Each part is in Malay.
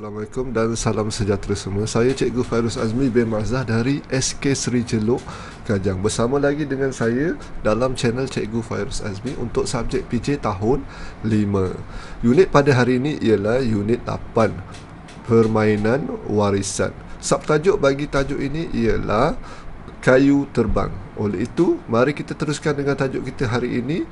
Assalamualaikum dan salam sejahtera semua. Saya Cikgu Fairuz Azmi bin Mazah dari SK Seri Celok, Kajang. Bersama lagi dengan saya dalam channel Cikgu Fairuz Azmi untuk subjek PJ tahun 5. Unit pada hari ini ialah unit 8, Permainan Warisan. Subtajuk bagi tajuk ini ialah kayu terbang. Oleh itu, mari kita teruskan dengan tajuk kita hari ini.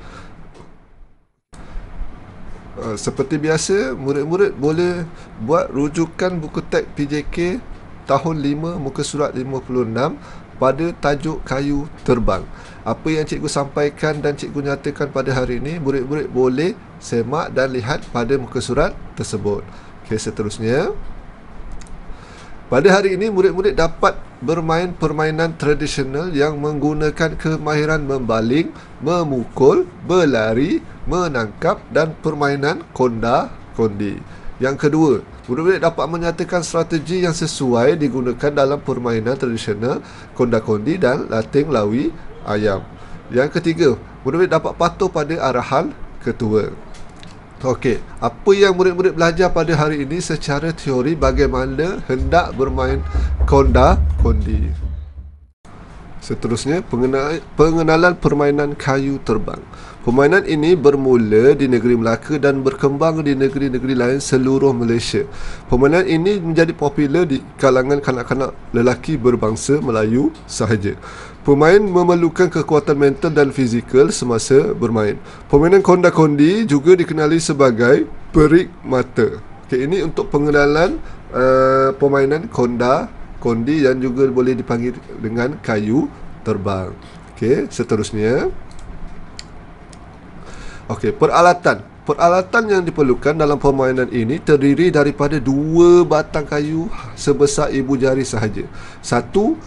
Seperti biasa, murid-murid boleh buat rujukan buku teks PJK tahun 5 muka surat 56 pada tajuk kayu terbang. Apa yang cikgu sampaikan dan cikgu nyatakan pada hari ini, murid-murid boleh semak dan lihat pada muka surat tersebut. Okey, seterusnya, pada hari ini murid-murid dapat bermain permainan tradisional yang menggunakan kemahiran membaling, memukul, berlari, menangkap dan permainan konda-kondi. Yang kedua, murid-murid dapat menyatakan strategi yang sesuai digunakan dalam permainan tradisional konda-kondi dan latih lawi ayam. Yang ketiga, murid-murid dapat patuh pada arahan ketua. Okey, apa yang murid-murid belajar pada hari ini secara teori bagaimana hendak bermain konda-kondi. Seterusnya, pengenalan permainan kayu terbang. Permainan ini bermula di negeri Melaka dan berkembang di negeri-negeri lain seluruh Malaysia. Permainan ini menjadi popular di kalangan kanak-kanak lelaki berbangsa Melayu sahaja. Pemain memerlukan kekuatan mental dan fizikal semasa bermain. Permainan konda-kondi juga dikenali sebagai perik mata. Okay, ini untuk pengenalan permainan konda-kondi yang juga boleh dipanggil dengan kayu terbang. Okey, seterusnya. Okey, peralatan. Peralatan yang diperlukan dalam permainan ini terdiri daripada 2 batang kayu sebesar ibu jari sahaja. Satu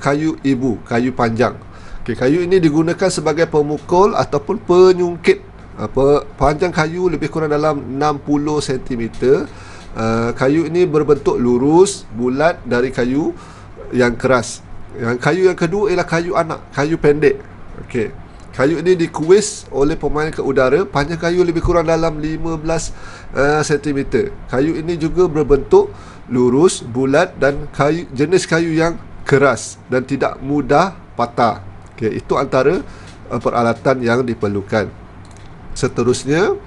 kayu ibu, kayu panjang. Okey, kayu ini digunakan sebagai pemukul ataupun penyungkit. Panjang kayu lebih kurang dalam 60 cm. Kayu ini berbentuk lurus, bulat dari kayu yang keras. Kayu yang kedua ialah kayu anak, kayu pendek. Okey. Kayu ini dikuis oleh pemain ke udara. Panjang kayu lebih kurang dalam 15 cm. Kayu ini juga berbentuk lurus, bulat dan jenis kayu yang keras dan tidak mudah patah. Okay, itu antara peralatan yang diperlukan. Seterusnya,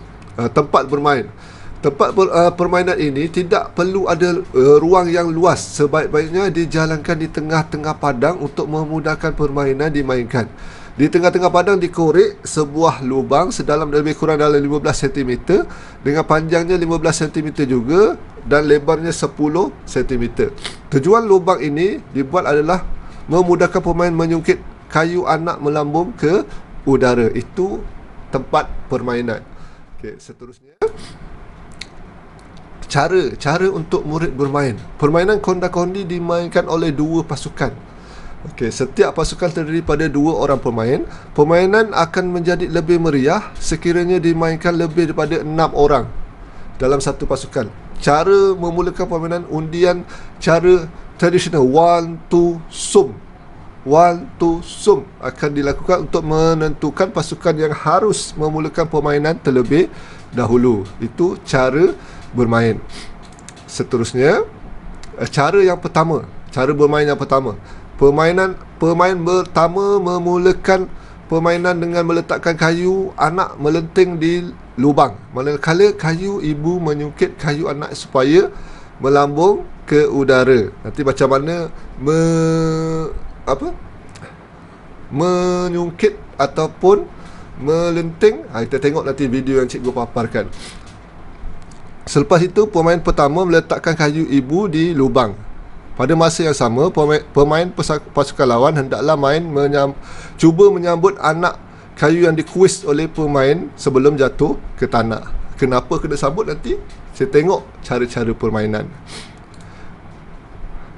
tempat bermain. Tempat permainan ini tidak perlu ada ruang yang luas. Sebaik-baiknya dijalankan di tengah-tengah padang untuk memudahkan permainan dimainkan. Di tengah-tengah padang dikorek sebuah lubang sedalam lebih kurang dalam 15 cm dengan panjangnya 15 cm juga dan lebarnya 10 cm. Tujuan lubang ini dibuat adalah memudahkan pemain menyungkit kayu anak melambung ke udara. Itu tempat permainan. Okey, seterusnya, cara untuk murid bermain. Permainan konda-kondi dimainkan oleh 2 pasukan. Okey, setiap pasukan terdiri pada 2 orang pemain. Permainan akan menjadi lebih meriah sekiranya dimainkan lebih daripada 6 orang dalam satu pasukan. Cara memulakan permainan undian cara tradisional 1, 2, sum. 1, 2, sum akan dilakukan untuk menentukan pasukan yang harus memulakan permainan terlebih dahulu. Itu cara bermain. Seterusnya, cara bermain yang pertama. Pemain pertama memulakan permainan dengan meletakkan kayu anak melenting di lubang, manakala kayu ibu menyungkit kayu anak supaya melambung ke udara. Nanti macam mana menyungkit ataupun melenting, kita tengok nanti video yang cikgu paparkan. Selepas itu, pemain pertama meletakkan kayu ibu di lubang. Pada masa yang sama, pemain pasukan lawan hendaklah cuba menyambut anak kayu yang dikuis oleh pemain sebelum jatuh ke tanah. Kenapa kena sambut nanti? Saya tengok cara-cara permainan.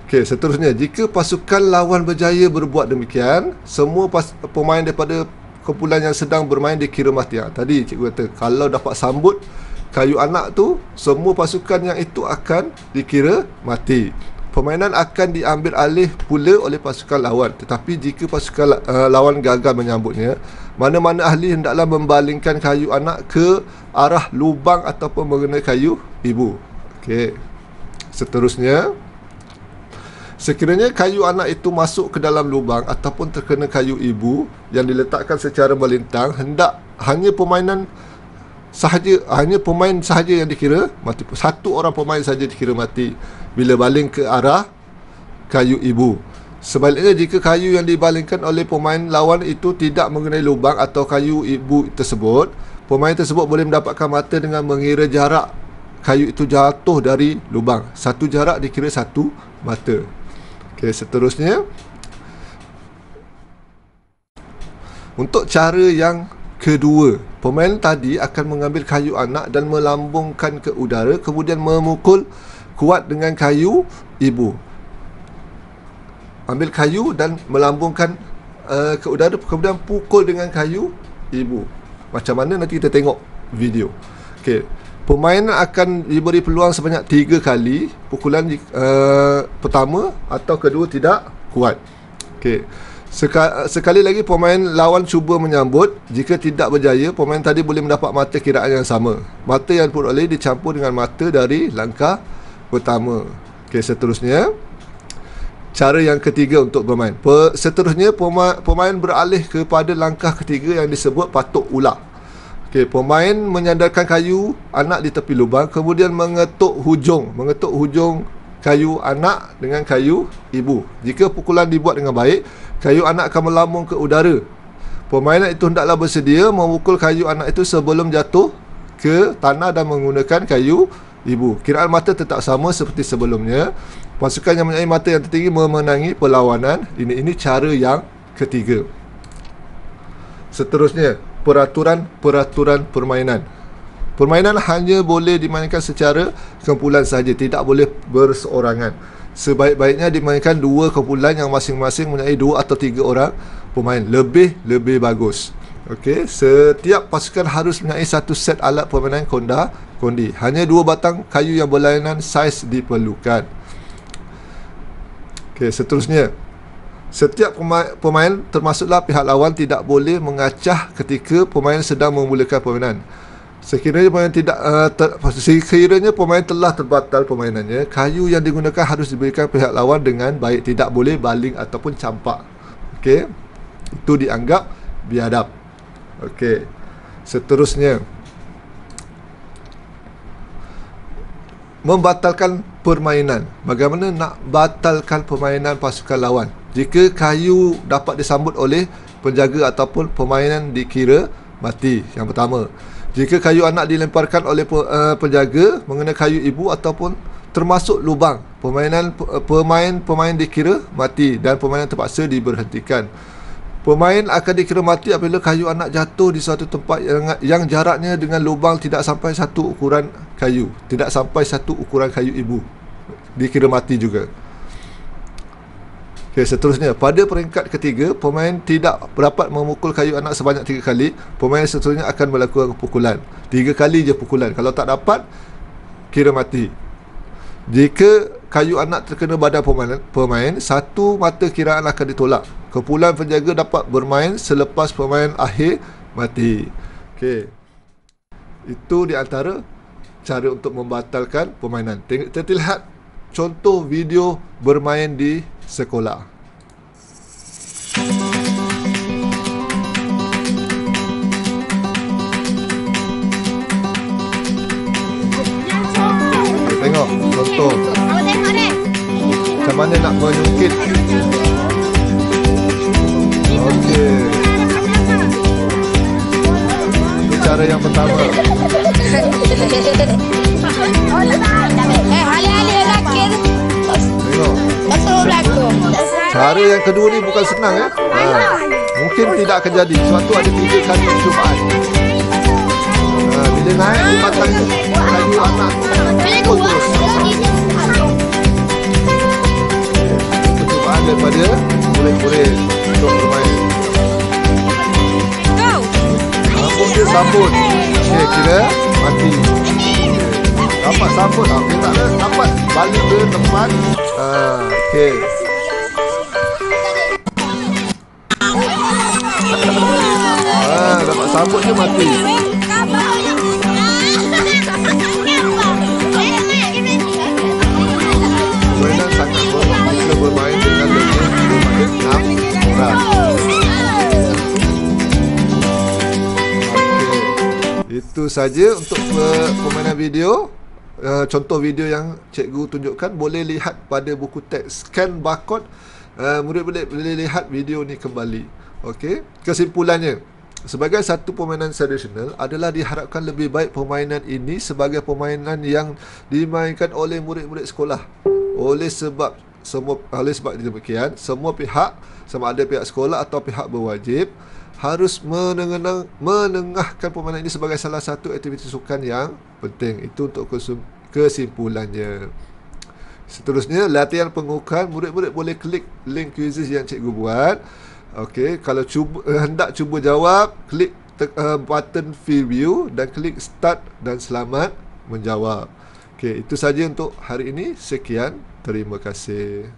Okey, seterusnya, jika pasukan lawan berjaya berbuat demikian, semua pemain daripada kumpulan yang sedang bermain dikira mati. Tadi cikgu kata, kalau dapat sambut kayu anak tu, semua pasukan yang itu akan dikira mati. Permainan akan diambil alih pula oleh pasukan lawan. Tetapi jika pasukan lawan gagal menyambutnya, mana-mana ahli hendaklah membalingkan kayu anak ke arah lubang ataupun mengenai kayu ibu. Okey. Seterusnya, sekiranya kayu anak itu masuk ke dalam lubang ataupun terkena kayu ibu yang diletakkan secara melintang, hanya pemain sahaja yang dikira mati. Satu orang pemain saja dikira mati bila baling ke arah kayu ibu. Sebaliknya, jika kayu yang dibalingkan oleh pemain lawan itu tidak mengenai lubang atau kayu ibu tersebut, pemain tersebut boleh mendapatkan mata dengan mengira jarak kayu itu jatuh dari lubang. Satu jarak dikira satu mata. Okey, seterusnya, untuk cara yang kedua, pemain tadi akan mengambil kayu anak dan melambungkan ke udara, kemudian memukul kuat dengan kayu ibu. Ambil kayu dan melambungkan ke udara, kemudian pukul dengan kayu ibu. Macam mana nanti kita tengok video. Okey, pemain akan diberi peluang sebanyak 3 kali. Pukulan pertama atau kedua tidak kuat. Okey, sekali lagi pemain lawan cuba menyambut. Jika tidak berjaya, pemain tadi boleh mendapat mata kiraan yang sama. Mata yang diperoleh dicampur dengan mata dari langkah pertama. Okey, seterusnya, cara yang ketiga untuk bermain. Seterusnya, pemain beralih kepada langkah ketiga yang disebut patuk ular. Okey, pemain menyandarkan kayu anak di tepi lubang, kemudian mengetuk hujung kayu anak dengan kayu ibu. Jika pukulan dibuat dengan baik, kayu anak akan melambung ke udara. Pemain itu hendaklah bersedia memukul kayu anak itu sebelum jatuh ke tanah dan menggunakan kayu ibu. Kiraan mata tetap sama seperti sebelumnya. Pasukan yang mempunyai mata yang tertinggi memenangi perlawanan. Ini cara yang ketiga. Seterusnya, peraturan permainan. Permainan hanya boleh dimainkan secara kumpulan sahaja, tidak boleh berseorangan. Sebaik-baiknya dimainkan 2 kumpulan yang masing-masing mempunyai 2 atau 3 orang pemain. Lebih bagus. Okey, setiap pasukan harus mempunyai 1 set alat permainan kondi. Hanya 2 batang kayu yang berlainan saiz diperlukan. Okey, seterusnya, setiap pemain termasuklah pihak lawan tidak boleh mengacah ketika pemain sedang memulakan permainan. Sekiranya pemain telah terbatal permainannya, kayu yang digunakan harus diberikan pihak lawan dengan baik, tidak boleh baling ataupun campak. Okey, itu dianggap biadab. Okey, seterusnya, membatalkan permainan. Bagaimana nak batalkan permainan pasukan lawan? Jika kayu dapat disambut oleh penjaga ataupun permainan dikira mati. Yang pertama, jika kayu anak dilemparkan oleh penjaga mengenai kayu ibu ataupun termasuk lubang, pemain dikira mati dan permainan terpaksa diberhentikan. Pemain akan dikira mati apabila kayu anak jatuh di suatu tempat yang jaraknya dengan lubang tidak sampai 1 ukuran kayu. Tidak sampai 1 ukuran kayu ibu, dikira mati juga. Okey, seterusnya, pada peringkat ketiga, pemain tidak dapat memukul kayu anak sebanyak 3 kali. Pemain seterusnya akan melakukan pukulan 3 kali je pukulan. Kalau tak dapat, kira mati. Jika kayu anak terkena badan pemain, 1 mata kiraan akan ditolak. Kumpulan penjaga dapat bermain selepas pemain akhir mati. Okey, itu di antara cara untuk membatalkan permainan. Kita lihat contoh video bermain di sekolah. Tengok contoh macam mana nak menyungkit. Okey, ini cara yang pertama. Cara yang kedua ni bukan senang mungkin tidak akan jadi. Suatu ada 3 kali percubaan. Bila naik di batang kayu anak putus. Percubaan daripada murid-murid untuk bermain. Sambut dia sambut. Okey, kira mati. Dapat sambut. Okey, tak ada dapat balik ke tempat. Okey. Dapat sambut je mati. itu saja untuk permainan video. Contoh video yang cikgu tunjukkan boleh lihat pada buku teks. Scan barcode, murid boleh lihat video ni kembali. Okey, kesimpulannya, sebagai satu permainan tradisional adalah diharapkan lebih baik permainan ini sebagai permainan yang dimainkan oleh murid-murid sekolah. Oleh sebab demikian, semua pihak, sama ada pihak sekolah atau pihak berwajib, harus menengahkan permainan ini sebagai salah satu aktiviti sukan yang penting. Itu untuk kesimpulannya. Seterusnya, latihan pengukuran. Murid-murid boleh klik link quizzes yang cikgu buat. Okey, kalau hendak cuba jawab, klik button preview dan klik start dan selamat menjawab. Okey, itu saja untuk hari ini. Sekian, terima kasih.